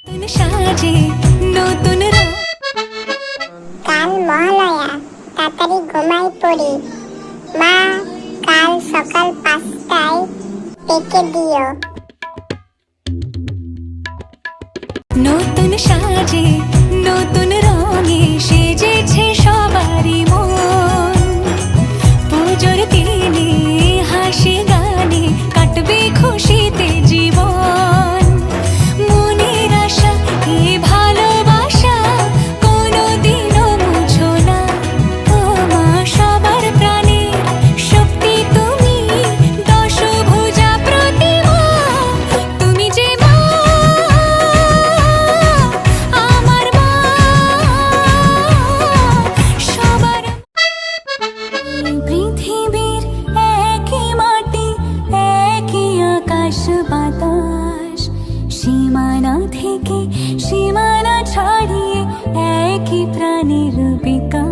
সাজে নতুন কাল মহালয়া, তাড়াতাড়ি ঘুমাই পড়ি। মা, কাল সকাল 5টায় ডেকে দিও। নতুন সাজে নতুন রঙে সেজেছে সবারই মন। পুজোর দিনে হাসি গানে কাটবে খুশিতে জীবন। মনের আশা এই ভালোবাসা কোনোদিনও মুছো না। ও মা, সবার প্রাণে শক্তি তুমি, দশভুজা প্রতিমা। তুমি যে মা, আমার মা, সবার। পৃথিবীর একই মাটি, একই আকাশ বাতাস, সীমানা থেকে সীমানা ছাড়িয়ে একই প্রাণের বিকাশ।